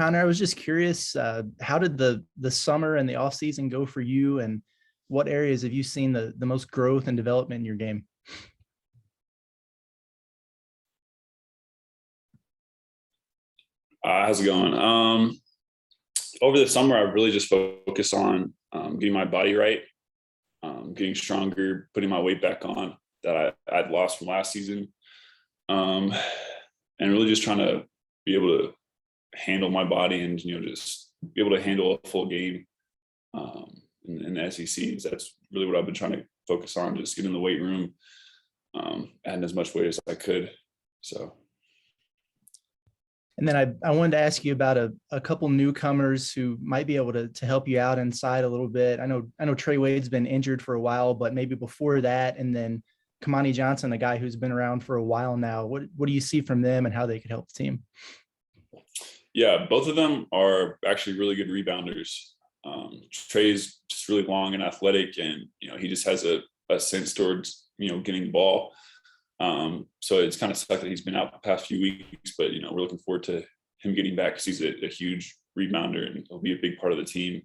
Connor, I was just curious, how did the summer and the off season go for you, and what areas have you seen the most growth and development in your game? How's it going? Over the summer, I've really just focused on getting my body right, getting stronger, putting my weight back on that I'd lost from last season, and really just trying to be able to handle my body and just be able to handle a full game in the SECs. That's really what I've been trying to focus on, just get in the weight room, adding as much weight as I could. So. And then I wanted to ask you about a couple newcomers who might be able to help you out inside a little bit. I know Trey Wade's been injured for a while, but maybe before that, and then Kamani Johnson, a guy who's been around for a while now. What do you see from them and how they could help the team? Yeah, both of them are actually really good rebounders. Trey's just really long and athletic, and he just has a sense towards getting the ball. So it's kind of sucked that he's been out the past few weeks, but we're looking forward to him getting back because he's a huge rebounder and he'll be a big part of the team.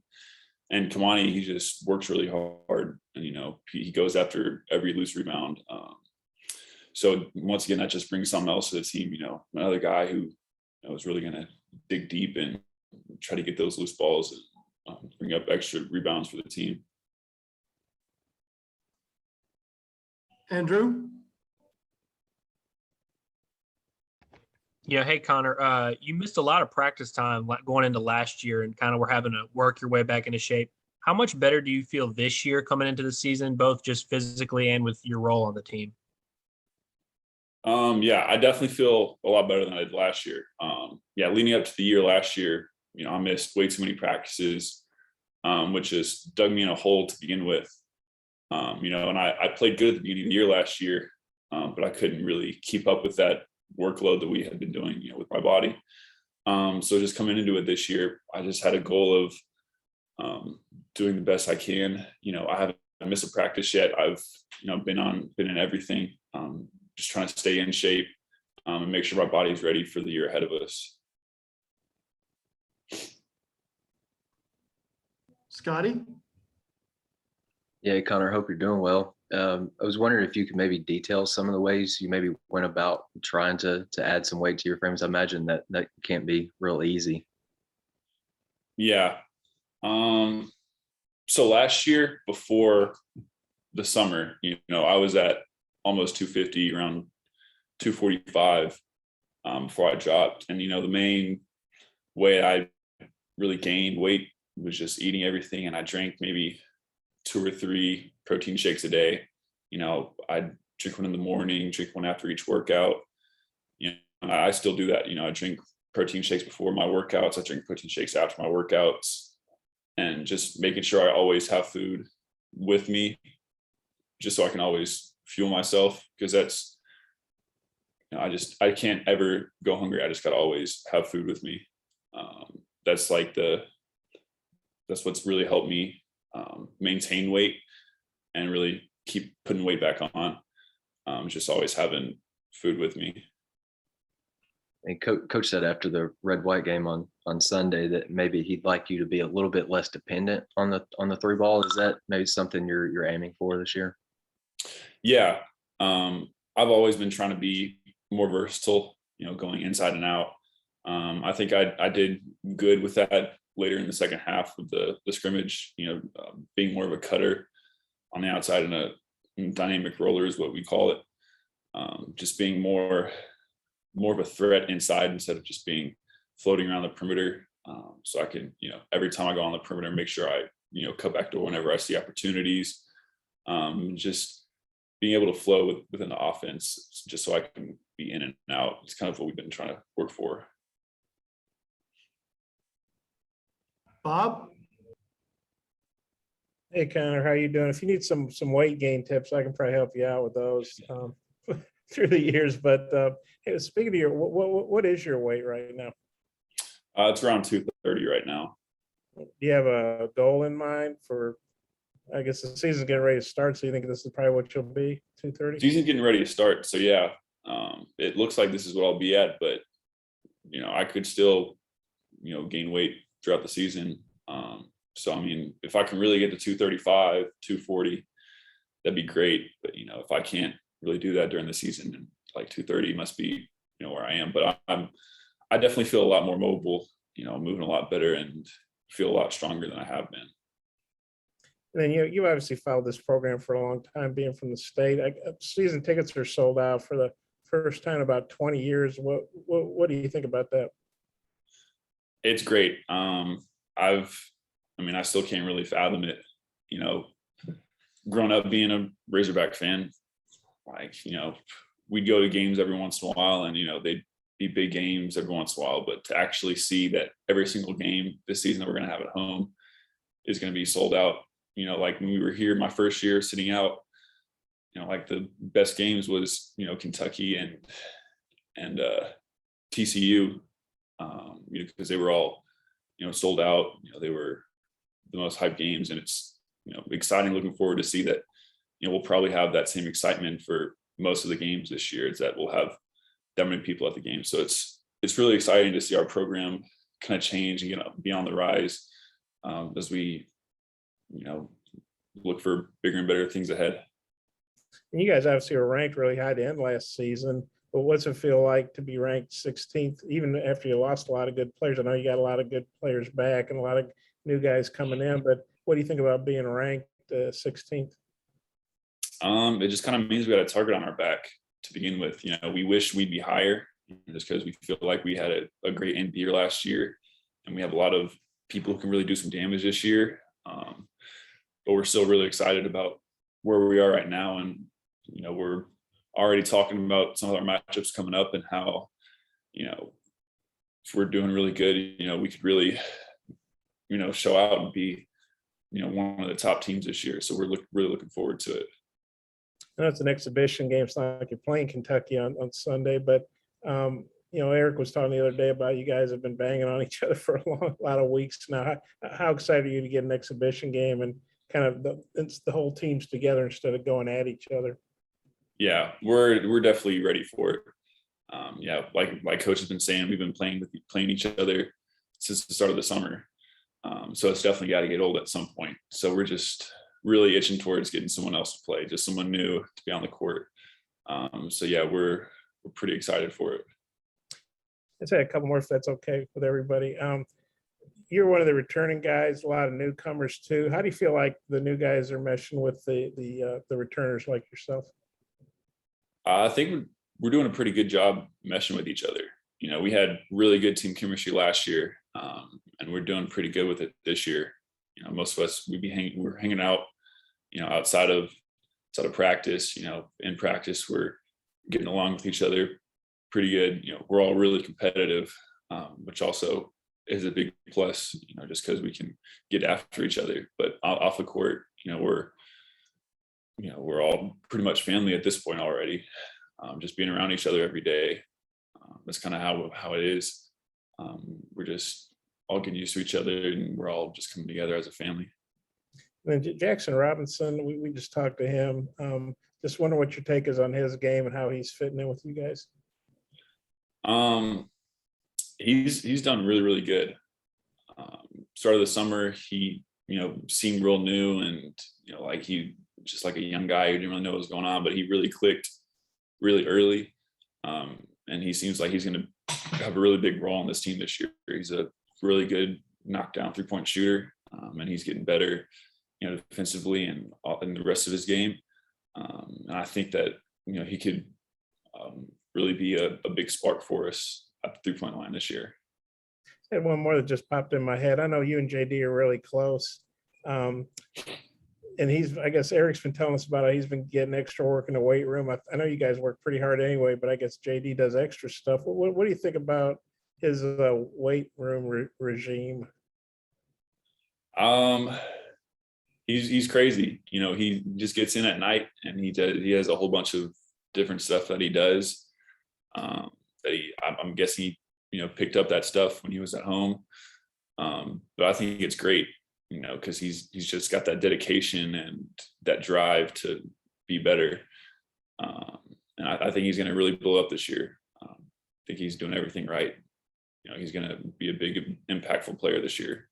And Kamani, he just works really hard, and he goes after every loose rebound. So once again, that just brings something else to the team. Another guy who is really going to dig deep and try to get those loose balls and bring up extra rebounds for the team. Andrew? Yeah. Hey, Connor, you missed a lot of practice time going into last year and kind of were having to work your way back into shape. How much better do you feel this year coming into the season, both just physically and with your role on the team? Yeah, I definitely feel a lot better than I did last year. Leading up to the year last year, I missed way too many practices, which just dug me in a hole to begin with. And I played good at the beginning of the year last year, but I couldn't really keep up with that workload that we had been doing, with my body. So just coming into it this year, I just had a goal of doing the best I can. I haven't missed a practice yet. I've, been in everything, just trying to stay in shape and make sure my body's ready for the year ahead of us. Scotty? Yeah, Connor, hope you're doing well. I was wondering if you could maybe detail some of the ways you maybe went about trying to add some weight to your frames. I imagine that can't be real easy. Yeah. So last year before the summer, I was at almost 250, around 245 before I dropped. And, the main way I really gained weight was just eating everything. And I drank maybe 2 or 3 protein shakes a day. I'd drink one in the morning, drink one after each workout. And I still do that. I drink protein shakes before my workouts. I drink protein shakes after my workouts, and just making sure I always have food with me just so I can always fuel myself, because that's, I can't ever go hungry. I just got to always have food with me. That's what's really helped me maintain weight and really keep putting weight back on. Just always having food with me. And coach said after the red-white game on Sunday that maybe he'd like you to be a little bit less dependent on the 3 ball. Is that maybe something you're aiming for this year? Yeah. I've always been trying to be more versatile, going inside and out. I think I did good with that later in the second half of the scrimmage, being more of a cutter on the outside and a dynamic roller is what we call it. Just being more of a threat inside instead of just being floating around the perimeter. So I can, every time I go on the perimeter, make sure I, cut back door whenever I see opportunities. Just being able to flow within the offense, just so I can be in and out. It's kind of what we've been trying to work for. Bob? Hey, Connor, how you doing? If you need some weight gain tips, I can probably help you out with those through the years. But hey, speaking of what is your weight right now? It's around 230 right now. Do you have a goal in mind for, I guess the season's getting ready to start, so you think this is probably what you'll be, 230? Season's getting ready to start. So yeah, it looks like this is what I'll be at, but I could still, gain weight throughout the season. So, I mean, if I can really get to 235, 240, that'd be great. But, if I can't really do that during the season, then like 230 must be, where I am. But I definitely feel a lot more mobile, moving a lot better and feel a lot stronger than I have been. And then you obviously followed this program for a long time, being from the state. Season tickets are sold out for the first time in about 20 years. What do you think about that? It's great. I still can't really fathom it. Growing up being a Razorback fan, we'd go to games every once in a while, and they'd be big games every once in a while. But to actually see that every single game this season that we're going to have at home is going to be sold out. Like when we were here my first year sitting out, like the best games was Kentucky and TCU, because they were all sold out. They were the most hyped games, and it's exciting. Looking forward to see that we'll probably have that same excitement for most of the games this year. Is that we'll have that many people at the game. So it's really exciting to see our program kind of change and be on the rise as we look for bigger and better things ahead. And you guys obviously were ranked really high to end last season, but what's it feel like to be ranked 16th, even after you lost a lot of good players? I know you got a lot of good players back and a lot of new guys coming in, but what do you think about being ranked 16th? It just kind of means we got a target on our back to begin with. We wish we'd be higher just because we feel like we had a great end year last year, and we have a lot of people who can really do some damage this year. But we're still really excited about where we are right now. And, we're already talking about some of our matchups coming up and how, if we're doing really good, we could really, show out and be, one of the top teams this year. So we're really looking forward to it. I know it's an exhibition game. It's not like you're playing Kentucky on Sunday, but, Eric was talking the other day about you guys have been banging on each other for a lot of weeks now. How excited are you to get an exhibition game and kind of it's the whole team's together instead of going at each other? Yeah, we're definitely ready for it. Like coach has been saying, we've been playing each other since the start of the summer. So it's definitely got to get old at some point. So we're just really itching towards getting someone else to play, just someone new to be on the court. We're pretty excited for it. Let's say a couple more if that's okay with everybody. You're one of the returning guys, a lot of newcomers too. How do you feel like the new guys are meshing with the returners like yourself? I think we're doing a pretty good job meshing with each other. We had really good team chemistry last year, and we're doing pretty good with it this year. Most of us we're hanging out, outside of practice. In practice we're getting along with each other pretty good. We're all really competitive, which also is a big plus. Just because we can get after each other. But off the court, we're all pretty much family at this point already. Just being around each other every day. That's kind of how it is. We're just all getting used to each other, and we're all just coming together as a family. And then Jackson Robinson, we just talked to him. Just wonder what your take is on his game and how he's fitting in with you guys. He's done really, really good. Start of the summer, he seemed real new, and like he just like a young guy who didn't really know what was going on, but he really clicked really early. And he seems like he's going to have a really big role on this team this year. He's a really good knockdown 3-point shooter, and he's getting better, defensively and in the rest of his game. And I think that he could really be a big spark for us at the 3-point line this year. I had one more that just popped in my head. I know you and JD are really close. And I guess Eric's been telling us about how he's been getting extra work in the weight room. I know you guys work pretty hard anyway, but I guess JD does extra stuff. What do you think about his weight room regime? He's crazy. He just gets in at night, and he has a whole bunch of different stuff that he does. I'm guessing he picked up that stuff when he was at home. But I think it's great. Because he's just got that dedication and that drive to be better. And I think he's going to really blow up this year. I think he's doing everything right. he's going to be a big impactful player this year.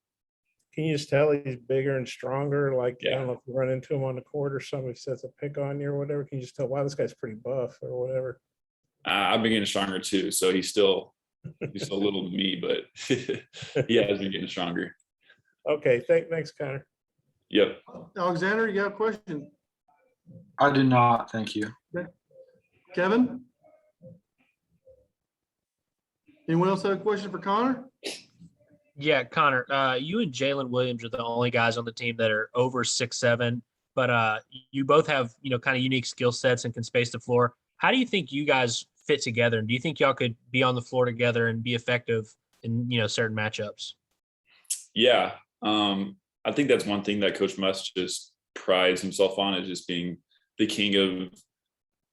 Can you just tell he's bigger and stronger? Like, I Yeah. don't know if you run into him on the court or somebody sets a pick on you or whatever. Can you just tell, wow, this guy's pretty buff or whatever? I've been getting stronger too. So he's still a little to me, but he has been getting stronger. Okay, thanks, Connor. Yep. Alexander, you got a question? I do not, thank you. Kevin? Anyone else have a question for Connor? Yeah, Connor, you and Jalen Williams are the only guys on the team that are over 6'7", but you both have, kind of unique skill sets and can space the floor. How do you think you guys fit together? And do you think y'all could be on the floor together and be effective in, certain matchups? Yeah. I think that's one thing that Coach Musk just prides himself on, is just being the king of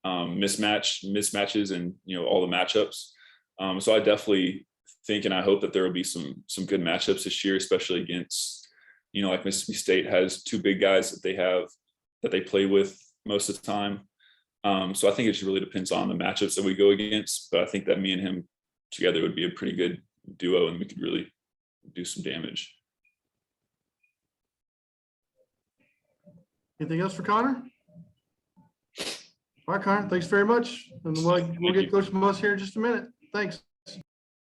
mismatches and, all the matchups. So I definitely think, and I hope that there will be some good matchups this year, especially against, like Mississippi State has two big guys that they play with most of the time. So I think it just really depends on the matchups that we go against. But I think that me and him together would be a pretty good duo, and we could really do some damage. Anything else for Connor? All right, Connor, thanks very much. And we'll get Coach Musk here in just a minute. Thanks.